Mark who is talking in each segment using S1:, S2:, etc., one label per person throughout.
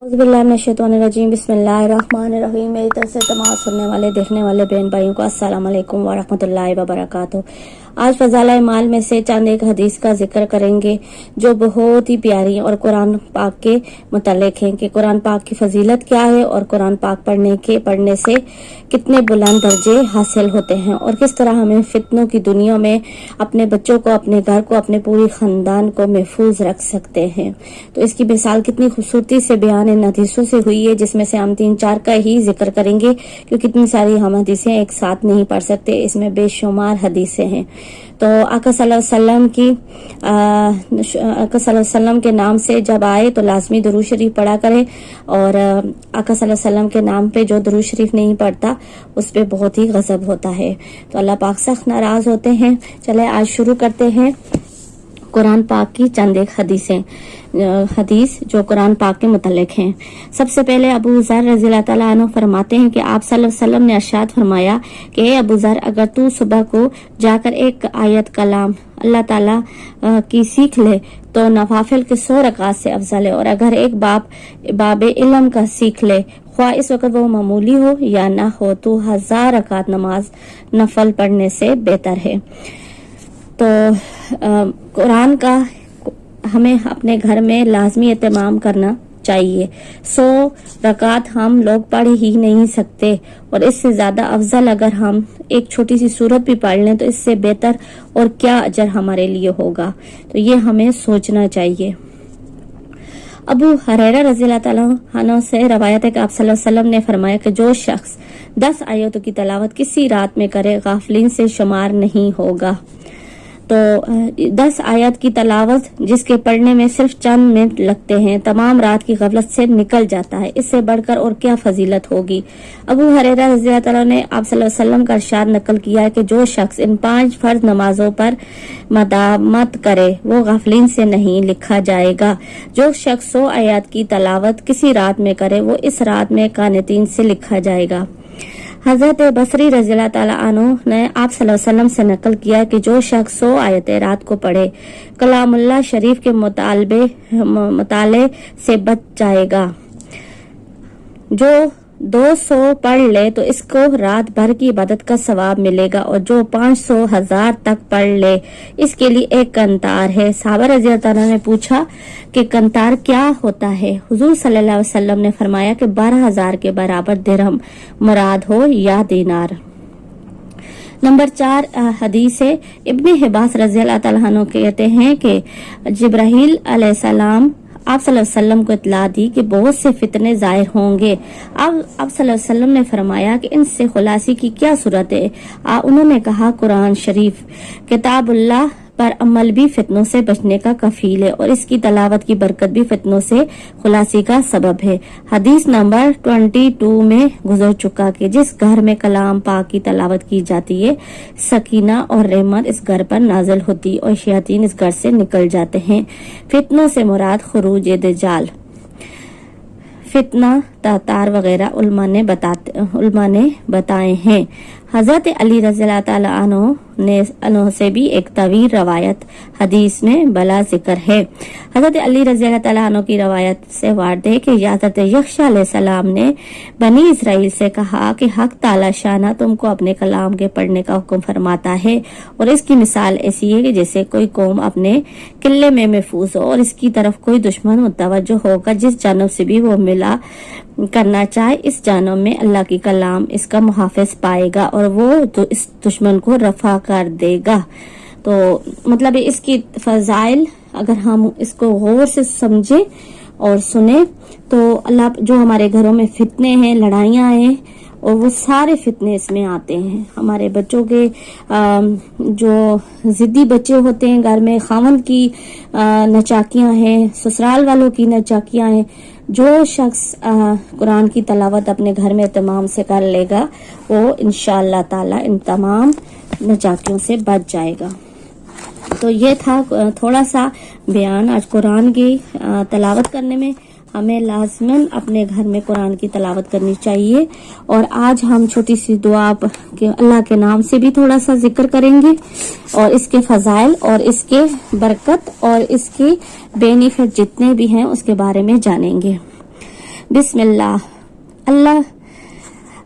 S1: औज़ुबिल्लाहिमिनश्शैतानिर्रजीम बिस्मिल्लाहिर्रहमानिर्रहीम। मेरी तरफ से तमाम सुनने वाले देखने वाले बहन भाइयों को अस्सलाम वालेकुम व रहमतुल्लाहि व बरकातुहू। आज फज़ाइल माल में से चंद एक हदीस का जिक्र करेंगे जो बहुत ही प्यारी और कुरान पाक के मुतालिक हैं कि कुरान पाक की फजीलत क्या है और कुरान पाक पढ़ने से कितने बुलंद दर्जे हासिल होते हैं और किस तरह हमें फितनों की दुनिया में अपने बच्चों को, अपने घर को, अपने पूरी खानदान को महफूज रख सकते हैं। तो इसकी मिसाल कितनी खूबसूरती से बयान इन हदीसों से हुई है, जिसमें से हम 3-4 का ही जिक्र करेंगे क्योंकि इतनी सारी हम हदीसें एक साथ नहीं पढ़ सकते, इसमें बेशुमार हदीसें हैं। तो आका सल्लल्लाहु अलैहि वसल्लम के नाम से जब आए तो लाजमी दुरूद शरीफ पढ़ा करें और आका सल्लल्लाहु अलैहि वसल्लम के नाम पे जो दुरूद शरीफ नहीं पढ़ता उस पे बहुत ही गजब होता है, तो अल्लाह पाक सख्त नाराज होते हैं। चले आज शुरू करते हैं कुरान पाक की चंद एक हदीस जो कुरान पाक के मुतालिक हैं। सबसे पहले अबू ज़र रज़ियल्लाहु ताला अन्हु फरमाते हैं कि आप सल्लल्लाहु अलैहि वसल्लम ने इरशाद फरमाया कि ए अबू ज़र, अगर तू सुबह को जाकर एक आयत कलाम अल्लाह ताला की सीख ले तो नवाफिल के 100 रकात से अफजल है, और अगर एक बाब इल्म का सीख ले, ख्वाह इस वक्त वो मामूली हो या ना हो, तो 1000 रकात नमाज नफल पढ़ने से बेहतर है। तो कुरान का हमें अपने घर में लाजमी एहतमाम करना चाहिए। 100 रकात हम लोग पढ़ ही नहीं सकते और इससे ज्यादा अफजल अगर हम एक छोटी सी सूरत भी पढ़ लें तो इससे बेहतर और क्या अजर हमारे लिए होगा, तो ये हमें सोचना चाहिए। अबू हुरैरा रज़ियल्लाहु ताला अन्हु से रवायत है कि आप सल्लल्लाहु अलैहि वसल्लम ने फरमाया कि जो शख्स 10 आयतों की तलावत किसी रात में करे गाफिलीन से शुमार नहीं होगा। तो 10 आयत की तलावत जिसके पढ़ने में सिर्फ चंद मिनट लगते हैं तमाम रात की गफलत से निकल जाता है, इससे बढ़कर और क्या फजीलत होगी। अबू हुरैरा रज़ियल्लाहु ताला ने आप सल्लल्लाहु अलैहि वसल्लम का इरशाद नकल किया है कि जो शख्स इन 5 फर्ज नमाजों पर मदामत करे वो गाफिलीन से नहीं लिखा जाएगा। जो शख्स 100 आयत की तलावत किसी रात में करे वो इस रात में कानितीन से लिखा जाएगा। हजरत बसरी रज़ियल्लाहु ताला अन्हु ने आप सल्लल्लाहु अलैहि वसल्लम से नकल किया कि जो शख्स 100 आयतें रात को पढ़े कलामुल्लाह शरीफ के मुताले से बच जाएगा। जो 200 पढ़ ले तो इसको रात भर की इबादत का सवाब मिलेगा, और जो 500,000 तक पढ़ ले इसके लिए एक कंतार है। साहबा रज़ियल्लाहु ताला ने पूछा कि कंतार क्या होता है। हुजूर सल्लल्लाहु अलैहि वसल्लम ने फरमाया कि 12,000 के बराबर दिरहम मुराद हो या दीनार। नंबर 4 हदीस है इब्न हिबास रज़ियल्लाहु ताला अन्हु कहते हैं कि जिब्राहील अलैहिस्सलाम आप सल्लल्लाहु अलैहि वसल्लम को इत्तला दी कि बहुत से फितने जाहिर होंगे। अब आप सल्लल्लाहु अलैहि वसल्लम ने फरमाया कि इनसे खुलासी की क्या सूरत है। उन्होंने कहा कुरान शरीफ किताबुल्लाह पर अमल भी फितनों से बचने का कफील है और इसकी तलावत की बरकत भी फितनों से खुलासी का सबब है। हदीस नंबर 22 में गुजर चुका कि जिस घर में कलाम पाक की तलावत की जाती है सकीना और रहमत इस घर पर नाजिल होती और शयातीन इस घर से निकल जाते हैं। फितनों से मुराद खुरूज दज्जाल, फितना, तातार वगैरह उलमा ने बताए हैं। हजरत अली रज़ियल्लाहु ताला अन्हु से भी एक तवील रवायत हदीस में बला जिक्र है। हजरत अली रज़ियल्लाहु ताला अन्हु की रवायत से वारद है कि हजरत यख्शा अलैहिस्सलाम ने बनी इसराइल से कहा कि हक ताला शाना तुमको अपने कलाम के पढ़ने का हुक्म फरमाता है, और इसकी मिसाल ऐसी है कि जैसे कोई कौम अपने किले में महफूज हो और इसकी तरफ कोई दुश्मन मुतवज्जो होगा, जिस जानब से भी वो मिला करना चाहे इस जानब में अल्लाह की कलाम इसका मुहाफिज पाएगा और वो तो इस दुश्मन को रफा कर देगा। तो मतलब इसकी फजाइल अगर हम इसको गौर से समझे और सुने तो अल्लाह जो हमारे घरों में फितने हैं, लड़ाइयां हैं, और वो सारे फितने इसमें आते हैं। हमारे बच्चों के जो जिद्दी बच्चे होते हैं घर में, खावंद की नचाकियां हैं, ससुराल वालों की नचाकियां हैं। जो शख्स कुरान की तलावत अपने घर में तमाम से कर लेगा वो इंशाअल्लाह ताला इन तमाम नचाकियों से बच जाएगा। तो ये था थोड़ा सा बयान आज कुरान की तलावत करने में हमें लाजमन अपने घर में कुरान की तलावत करनी चाहिए। और आज हम छोटी सी दुआ के अल्लाह के नाम से भी थोड़ा सा जिक्र करेंगे और इसके फजाइल और इसके बरकत और इसके बेनिफिट जितने भी हैं उसके बारे में जानेंगे। बिस्मिल्लाह। अल्लाह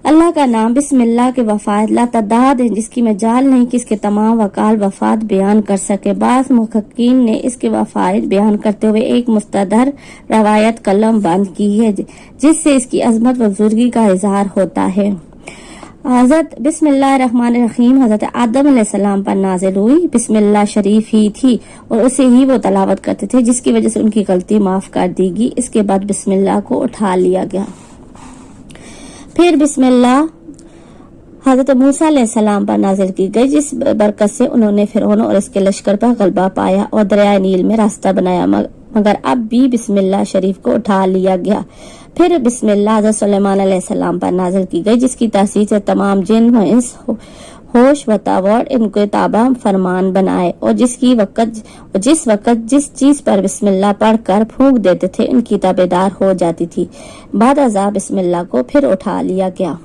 S1: अल्लाह का नाम बिस्मिल्लाह के वफ़ात ला तादाद है जिसकी मजाल नहीं कि इसके तमाम वकाल वफ़ात बयान कर सके। बाज़ मुहक्किकीन ने इसके वफ़ात बयान करते हुए एक मुस्तदर रवायत कलम बंद की है जिससे इसकी अजमत व बुजुर्गी का इजहार होता है। हज़रत बिस्मिल्लाहिर्रहमानिर्रहीम हज़रत आदम अलैहिस्सलाम पर नाजिल हुई। बिस्मिल्लाह शरीफ ही थी और उसे ही वो तलावत करते थे जिसकी वजह से उनकी गलती माफ कर दी गई। इसके बाद बिस्मिल्लाह को उठा लिया गया। फिर बिस्मिल्लाह हजरत मूसा अलैहिस्सलाम पर नाजिल की गई जिस बरकत से उन्होंने फिरौन और इसके लश्कर पर गलबा पाया और दरिया नील में रास्ता बनाया। मगर अब भी बिस्मिल्लाह शरीफ को उठा लिया गया। फिर बिस्मिल्लाह हजरत सुलेमान अलैहिस्सलाम पर नाजिल की गई जिसकी तासीर से तमाम जिन व इंस होश व तावर इनको ताबा फरमान बनाए और जिस वक्त जिस चीज पर बिस्मिल्लाह पढ़कर फूंक देते थे इनकी ताबेदार हो जाती थी। बाद अज़ा बिस्मिल्लाह को फिर उठा लिया गया।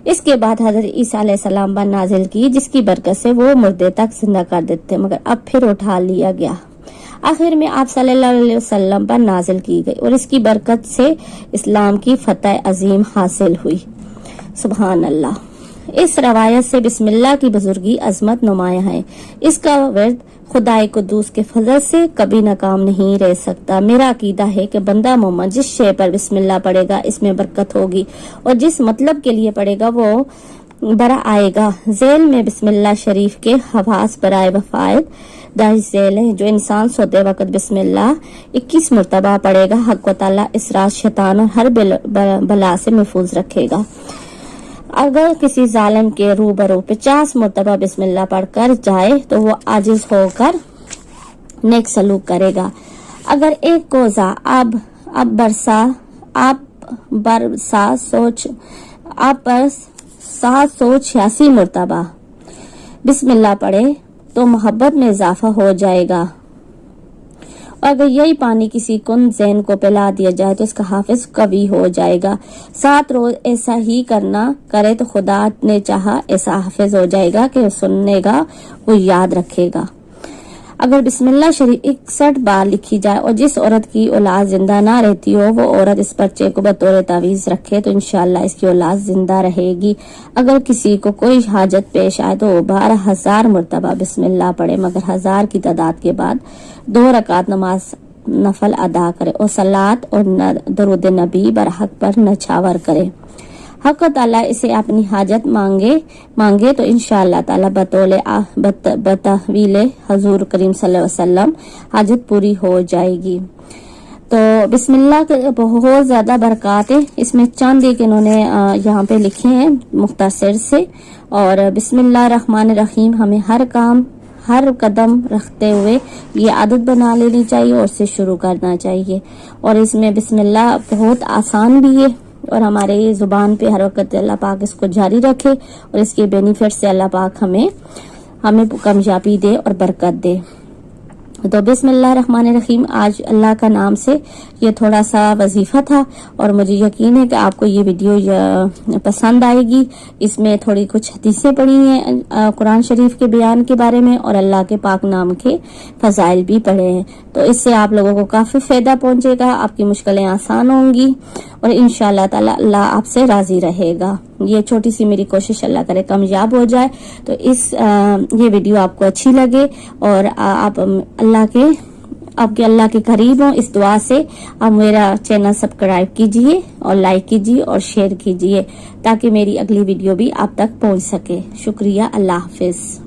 S1: इसके बाद हजरत ईसा अलैहिस्सलाम पर नाजिल की जिसकी बरकत से वो मुर्दे तक जिंदा कर देते थे मगर अब फिर उठा लिया गया। आखिर में आप सल्लल्लाहु अलैहि वसल्लम पर नाजिल की गई और इसकी बरकत से इस्लाम की फतह अजीम हासिल हुई। सुभान अल्लाह। इस रवायत से बिस्मिल्लाह की बुजुर्गी अजमत नुमाया है। इसका वर्द खुदाए कुद्दूस के फजल से कभी नाकाम नहीं रह सकता। मेरा अकीदा है कि बंदा मोमन जिस शे पर बिस्मिल्लाह पढ़ेगा इसमें बरकत होगी और जिस मतलब के लिए पढ़ेगा वो बरा आएगा। जेल में बिस्मिल्लाह शरीफ के हवास बराए वफायद दाहिश जेल है। जो इंसान सोते वक्त बिस्मिल्लाह 21 मरतबा पढ़ेगा हक व ताला इस रात शैतान और हर बला से महफूज रखेगा। अगर किसी जालिम के रूबरू 50 मरतबा बिस्मिल्लाह पढ़कर जाए तो वो आजिज होकर नेक सलूक करेगा। अगर एक कोजा आप पर 786 मरतबा बिस्मिल्लाह पढ़े तो मोहब्बत में इजाफा हो जाएगा। और अगर यही पानी किसी कुन जैन को पिला दिया जाए तो इसका हाफिज कवि हो जाएगा। 7 रोज ऐसा ही करे तो खुदा ने चाहा ऐसा हाफिज हो जाएगा कि सुनेगा वो याद रखेगा। अगर बिस्मिल्लाह शरीफ 61 बार लिखी जाए और जिस औरत की औलाद जिंदा ना रहती हो वो औरत इस पर्चे को बतौर तावीज रखे तो इंशाअल्लाह इसकी औलाद जिंदा रहेगी। अगर किसी को कोई हाजत पेश आए तो 12,000 मरतबा बिस्मिल्लाह पढ़े मगर 1000 की तादाद के बाद 2 रकात नमाज नफल अदा करे और सलात और दरूद नबी बरहक पर नछावर करे। हक ताला इसे अपनी हाजत मांगे तो इंशाअल्लाह ताला बतवीले हजूर करीम सल्लल्लाहु अलैहि वसल्लम हाजत पूरी हो जाएगी। तो बिस्मिल्लाह के बहुत ज्यादा बरकत है। इसमें चंद एक इन्होंने यहाँ पे लिखे हैं मुख्तसर से। और बिस्मिल्लाह रहमान रहीम हमें हर कदम रखते हुए ये आदत बना लेनी चाहिए और से शुरू करना चाहिए। और इसमें बिस्मिल्लाह बहुत आसान भी है और हमारे जुबान पे हर वक्त अल्लाह पाक इसको जारी रखे और इसके बेनिफिट से अल्लाह पाक हमें कामयाबी दे और बरकत दे। तो बिस्मिल्लाहिर्रहमानिर्रहीम आज अल्लाह का नाम से ये थोड़ा सा वजीफा था और मुझे यकीन है कि आपको ये वीडियो पसंद आएगी। इसमें थोड़ी कुछ हदीसें पढ़ी हैं कुरान शरीफ के बयान के बारे में और अल्लाह के पाक नाम के फजाइल भी पढ़े हैं। तो इससे आप लोगों को काफी फायदा पहुंचेगा, आपकी मुश्किलें आसान होंगी और इंशाअल्लाह ताला अल्लाह आपसे राजी रहेगा। ये छोटी सी मेरी कोशिश अल्लाह करे कामयाब हो जाए। तो ये वीडियो आपको अच्छी लगे और आप अल्लाह के करीब हो इस दुआ से आप मेरा चैनल सब्सक्राइब कीजिए और लाइक कीजिए और शेयर कीजिए ताकि मेरी अगली वीडियो भी आप तक पहुंच सके। शुक्रिया। अल्लाह हाफिज।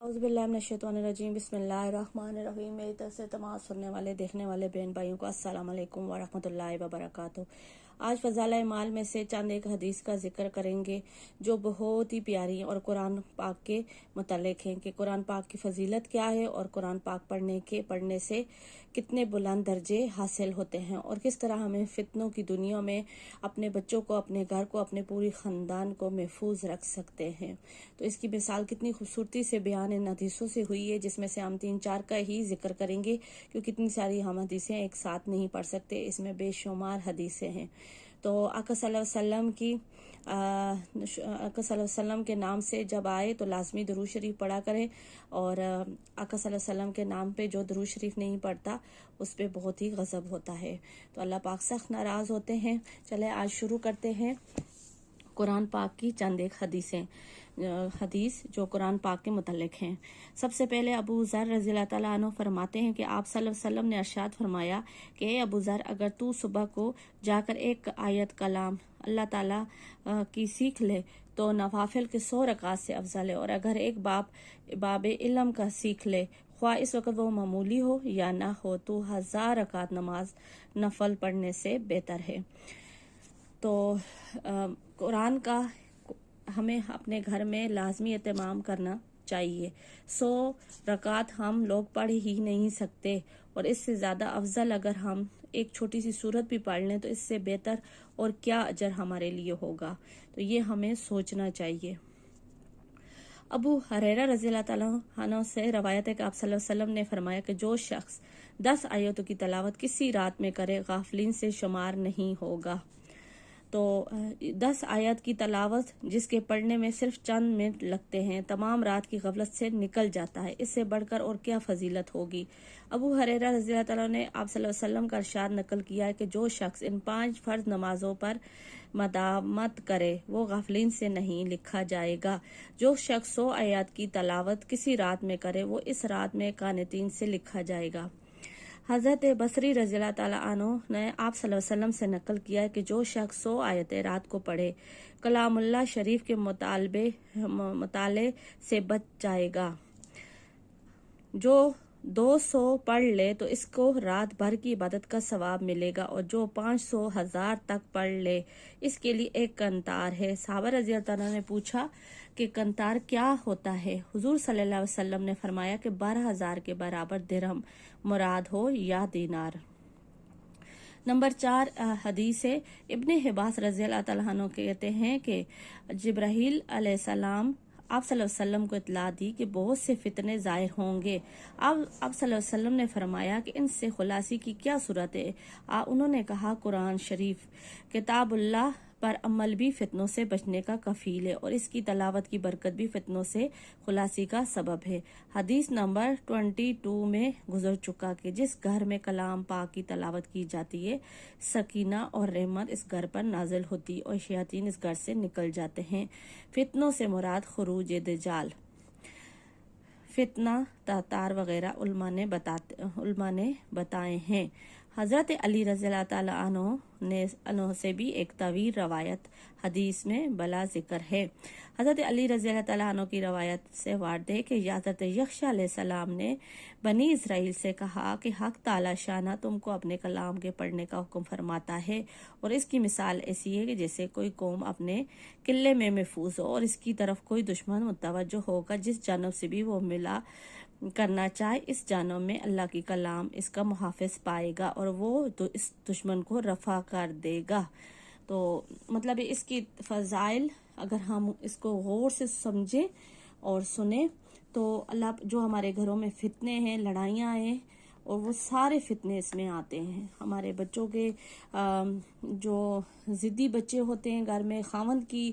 S1: اعوذ باللہ من الشیطان الرجیم، بسم اللہ الرحمن الرحیم۔ میری طرف سے تمام سننے والے دیکھنے والے بہن بھائیوں کو السلام علیکم ورحمۃ اللہ وبرکاتہ۔ آج فضائل اعمال میں سے چند ایک حدیث کا ذکر کریں گے جو بہت ہی پیاری اور قرآن پاک کے متعلق ہیں کہ قرآن پاک کی فضیلت کیا ہے اور قرآن پاک پڑھنے سے کتنے بلند درجے حاصل ہوتے ہیں اور کس طرح ہمیں فتنوں کی دنیا میں اپنے بچوں کو، اپنے گھر کو، اپنے پوری خاندان کو محفوظ رکھ سکتے ہیں۔ تو اس کی مثال کتنی خوبصورتی سے بیان ان حدیثوں سے ہوئی ہے، جس میں سے ہم 3-4 کا ہی ذکر کریں گے کیونکہ اتنی ساری ہم حدیثیں ایک ساتھ نہیں پڑھ سکتے، اس میں بے شمار حدیثیں ہیں۔ تو آقا صلی اللہ علیہ وسلم کے نام سے جب آئے تو لازمی درود شریف پڑھا کریں، اور آقا صلی اللہ علیہ وسلم کے نام پہ جو درود شریف نہیں پڑھتا اس پہ بہت ہی غضب ہوتا ہے، تو اللہ پاک سخت ناراض ہوتے ہیں۔ چلے آج شروع کرتے ہیں قرآن پاک کی چند ایک حدیث جو قرآن پاک کے متعلق ہیں۔ سب سے پہلے ابو ذر رضی اللہ تعالیٰ عنہ فرماتے ہیں کہ آپ صلی اللہ علیہ وسلم نے ارشاد فرمایا کہ اے ابو ذر، اگر تو صبح کو جا کر ایک آیت کلام اللہ تعالیٰ کی سیکھ لے تو نوافل کے 100 رکعات سے افضل ہے، اور اگر ایک باب علم کا سیکھ لے، خواہ اس وقت وہ معمولی ہو یا نہ ہو، تو 1000 رکعت نماز نفل پڑھنے سے بہتر ہے۔ تو قرآن کا ہمیں اپنے گھر میں لازمی اہتمام کرنا چاہیے۔ 100 رکعت ہم لوگ پڑھ ہی نہیں سکتے، اور اس سے زیادہ افضل اگر ہم ایک چھوٹی سی سورت بھی پڑھ لیں تو اس سے بہتر اور کیا اجر ہمارے لیے ہوگا، تو یہ ہمیں سوچنا چاہیے۔ ابو ہریرہ رضی اللہ تعالیٰ عنہ سے روایت ہے کہ آپ صلی اللہ علیہ وسلم نے فرمایا کہ جو شخص 10 آیتوں کی تلاوت کسی رات میں کرے غافلین سے شمار نہیں ہوگا۔ تو 10 آیات کی تلاوت جس کے پڑھنے میں صرف چند منٹ لگتے ہیں، تمام رات کی غفلت سے نکل جاتا ہے، اس سے بڑھ کر اور کیا فضیلت ہوگی۔ ابو ہریرہ رضی اللہ تعالیٰ نے آپ صلی اللہ علیہ وسلم کا ارشاد نقل کیا ہے کہ جو شخص ان 5 فرض نمازوں پر مداومت کرے وہ غافلین سے نہیں لکھا جائے گا۔ جو شخص 100 آیات کی تلاوت کسی رات میں کرے وہ اس رات میں قانتین سے لکھا جائے گا۔ حضرت بصری رضی اللہ تعالیٰ عنہ نے آپ صلی اللہ علیہ وسلم سے نقل کیا ہے کہ جو شخص 100 آیتیں رات کو پڑھے کلام اللہ شریف کے مطالعے سے بچ جائے گا۔ جو 200 پڑھ لے تو اس کو رات بھر کی عبادت کا ثواب ملے گا، اور جو 500 1000 تک پڑھ لے اس کے لیے ایک کنتار ہے۔ صحابہ رضی اللہ عنہ نے پوچھا کہ کنتار کیا ہوتا ہے؟ حضور صلی اللہ علیہ وسلم نے فرمایا کہ 12,000 کے برابر درہم مراد ہو یا دینار۔ نمبر 4 حدیث ہے ابن عباس رضی اللہ تعالیٰ عنہ کہتے ہیں کہ جبرائیل علیہ السلام آپ صلی اللہ علیہ وسلم کو اطلاع دی کہ بہت سے فتنے ظاہر ہوں گے۔ اب آپ صلی اللہ علیہ وسلم نے فرمایا کہ ان سے خلاصی کی کیا صورت ہے؟ انہوں نے کہا قرآن شریف، کتاب اللہ پر عمل بھی فتنوں سے بچنے کا کفیل ہے، اور اس کی تلاوت کی برکت بھی فتنوں سے خلاصی کا سبب ہے۔ حدیث نمبر 22 میں گزر چکا کہ جس گھر میں کلام پاک کی تلاوت کی جاتی ہے سکینہ اور رحمت اس گھر پر نازل ہوتی اور شیاطین اس گھر سے نکل جاتے ہیں۔ فتنوں سے مراد خروج دجال، فتنہ تاتار وغیرہ علماء نے بتائے ہیں۔ حضرت علی رضی اللہ تعالیٰ عنہ سے بھی ایک طویل روایت حدیث میں بلا ذکر ہے۔ حضرت علی رضی اللہ تعالیٰ عنہ کی روایت سے وارد ہے کہ حضرت یحییٰ علیہ السلام نے بنی اسرائیل سے کہا کہ حق تعالی شانہ تم کو اپنے کلام کے پڑھنے کا حکم فرماتا ہے، اور اس کی مثال ایسی ہے کہ جیسے کوئی قوم اپنے قلعے میں محفوظ ہو اور اس کی طرف کوئی دشمن متوجہ ہوگا، جس جانب سے بھی وہ ملا کرنا چاہے اس جانب میں اللہ کی کلام اس کا محافظ پائے گا اور وہ اس دشمن کو رفع کر دے گا۔ تو مطلب اس کی فضائل اگر ہم اس کو غور سے سمجھیں اور سنیں تو اللہ جو ہمارے گھروں میں فتنے ہیں، لڑائیاں ہیں، اور وہ سارے فتنے اس میں آتے ہیں۔ ہمارے بچوں کے جو ضدی بچے ہوتے ہیں گھر میں، خاوند کی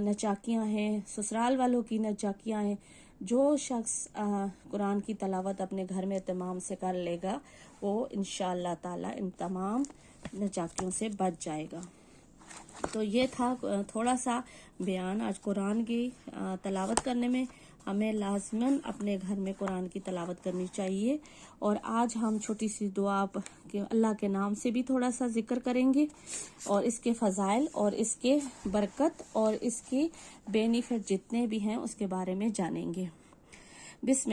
S1: نچاکیاں ہیں، سسرال والوں کی نچاکیاں ہیں، جو شخص قرآن کی تلاوت اپنے گھر میں اہتمام سے کر لے گا وہ انشاءاللہ تعالی ان تمام نچاکیوں سے بچ جائے گا۔ تو یہ تھا تھوڑا سا بیان آج قرآن کی تلاوت کرنے میں۔ ہمیں لازماً اپنے گھر میں قرآن کی تلاوت کرنی چاہیے، اور آج ہم چھوٹی سی دعا اللہ کے نام سے بھی تھوڑا سا ذکر کریں گے، اور اس کے فضائل اور اس کے برکت اور اس کے بینیفٹ جتنے بھی ہیں اس کے بارے میں جانیں گے۔ بسم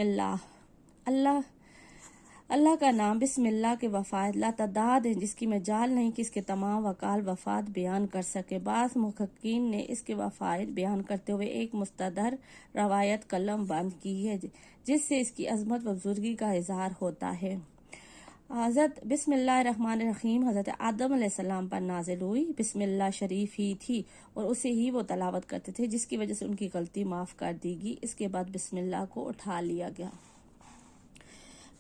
S1: اللہ کا نام بسم اللہ کے وفائد لا تعداد ہیں جس کی مجال نہیں کہ اس کے تمام وقال وفات بیان کر سکے۔ بعض محققین نے اس کے وفائد بیان کرتے ہوئے ایک مستدر روایت قلم بند کی ہے جس سے اس کی عظمت و بزرگی کا اظہار ہوتا ہے۔ حضرت بسم اللہ الرحمن الرحیم حضرت آدم علیہ السلام پر نازل ہوئی۔ بسم اللہ شریف ہی تھی اور اسے ہی وہ تلاوت کرتے تھے جس کی وجہ سے ان کی غلطی معاف کر دی گئی۔ اس کے بعد بسم اللہ کو اٹھا لیا گیا۔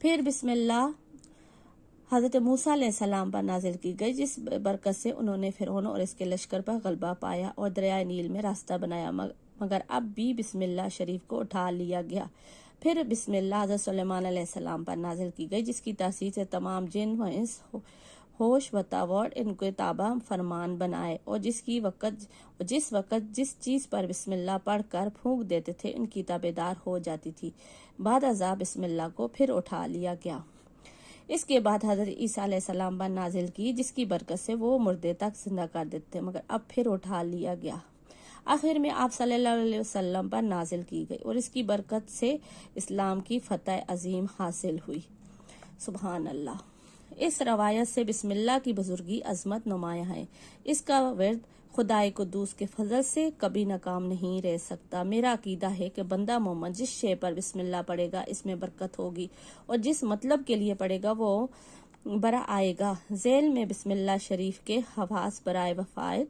S1: پھر بسم اللہ حضرت موسیٰ علیہ السلام پر نازل کی گئی جس برکت سے انہوں نے فرعون اور اس کے لشکر پر غلبہ پایا اور دریائے نیل میں راستہ بنایا، مگر اب بھی بسم اللہ شریف کو اٹھا لیا گیا۔ پھر بسم اللہ حضرت سلیمان علیہ السلام پر نازل کی گئی جس کی تاثیر سے تمام جن و انس ہوش و تاور ان کو تابع فرمان بنائے اور جس وقت جس چیز پر بسم اللہ پڑھ کر پھونک دیتے تھے ان کی تابعدار ہو جاتی تھی۔ بعد ازاں بسم اللہ کو پھر اٹھا لیا گیا۔ اس کے بعد حضرت عیسیٰ علیہ السلام پر نازل کی جس کی برکت سے وہ مردے تک زندہ کر دیتے تھے، مگر اب پھر اٹھا لیا گیا۔ آخر میں آپ صلی اللہ علیہ وسلم پر نازل کی گئی اور اس کی برکت سے اسلام کی فتح عظیم حاصل ہوئی۔ سبحان اللہ۔ اس روایت سے بسم اللہ کی بزرگی عظمت نمایاں ہے۔ اس کا ورد خدائے قدوس کے فضل سے کبھی ناکام نہیں رہ سکتا۔ میرا عقیدہ ہے کہ بندہ مومن جس شے پر بسم اللہ پڑھے گا اس میں برکت ہوگی اور جس مطلب کے لیے پڑھے گا وہ برا آئے گا۔ ذیل میں بسم اللہ شریف کے حواس برائے وفائد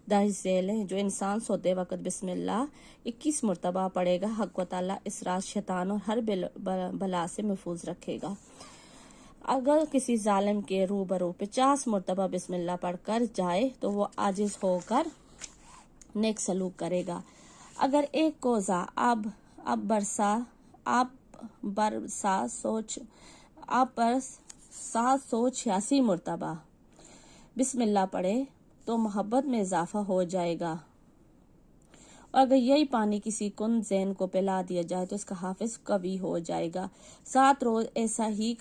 S1: درج ذیل ہیں۔ جو انسان سوتے وقت بسم اللہ 21 مرتبہ پڑھے گا حق و تعالی اس رات شیطان اور ہر بلا سے محفوظ رکھے گا۔ اگر کسی ظالم کے روبرو 50 مرتبہ بسم اللہ پڑھ کر جائے تو وہ عاجز ہو کر نیک سلوک کرے گا۔ اگر ایک کوزہ آپ پر 786 مرتبہ بسم اللہ پڑھے تو محبت میں اضافہ ہو جائے گا، اور اگر یہی پانی کسی کن ذہن کو پلا دیا جائے تو اس کا حافظ قوی ہو جائے گا۔ 7 روز ایسا ہی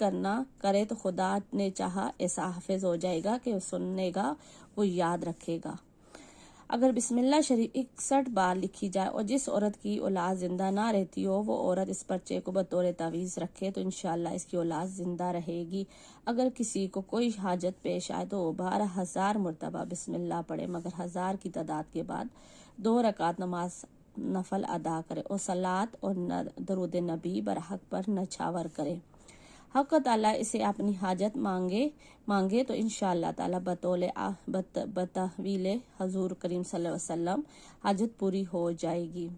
S1: کرے تو خدا نے چاہا ایسا حافظ ہو جائے گا کہ وہ سننے گا وہ یاد رکھے گا۔ اگر بسم اللہ شریف 61 بار لکھی جائے اور جس عورت کی اولاد زندہ نہ رہتی ہو وہ عورت اس پرچے کو بطور تعویذ رکھے تو انشاءاللہ اس کی اولاد زندہ رہے گی۔ اگر کسی کو کوئی حاجت پیش آئے تو وہ 12,000 مرتبہ بسم اللہ پڑھے، مگر 1000 کی تعداد کے بعد 2 رکعت نماز نفل ادا کرے اور صلاۃ اور درود نبی برحق پر نچھاور کرے۔ حق تعالیٰ اسے اپنی حاجت مانگے تو انشاءاللہ تعالیٰ بتحویل حضور کریم صلی اللہ علیہ وسلم حاجت پوری ہو جائے گی۔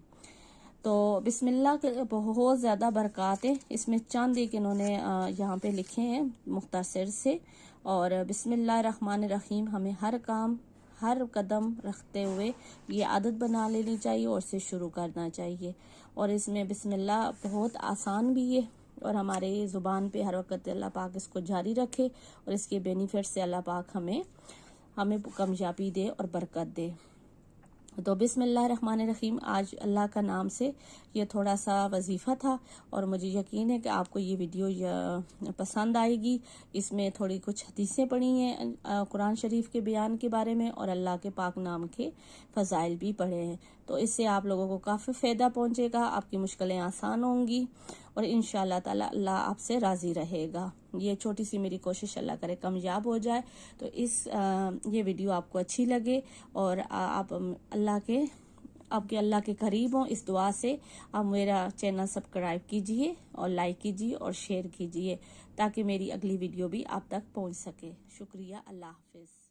S1: تو بسم اللہ کے بہت زیادہ برکات ہیں، اس میں چند ایک انہوں نے یہاں پہ لکھے ہیں مختصر سے۔ اور بسم اللہ الرحمن الرحیم ہمیں ہر قدم رکھتے ہوئے یہ عادت بنا لینی چاہیے اور اسے شروع کرنا چاہیے۔ اور اس میں بسم اللہ بہت آسان بھی ہے اور ہمارے زبان پہ ہر وقت اللہ پاک اس کو جاری رکھے اور اس کے بینیفٹ سے اللہ پاک ہمیں کامیابی دے اور برکت دے۔ تو بسم اللہ الرحمن الرحیم آج اللہ کا نام سے یہ تھوڑا سا وظیفہ تھا اور مجھے یقین ہے کہ آپ کو یہ ویڈیو پسند آئے گی۔ اس میں تھوڑی کچھ حدیثیں پڑھی ہیں قرآن شریف کے بیان کے بارے میں اور اللہ کے پاک نام کے فضائل بھی پڑھے ہیں، تو اس سے آپ لوگوں کو کافی فائدہ پہنچے گا، آپ کی مشکلیں آسان ہوں گی اور انشاءاللہ تعالی اللہ آپ سے راضی رہے گا۔ یہ چھوٹی سی میری کوشش اللہ کرے کامیاب ہو جائے۔ تو یہ ویڈیو آپ کو اچھی لگے اور آپ اللہ کے قریب ہوں، اس دعا سے آپ میرا چینل سبسکرائب کیجئے اور لائک کیجئے اور شیئر کیجئے تاکہ میری اگلی ویڈیو بھی آپ تک پہنچ سکے۔ شکریہ، اللہ حافظ۔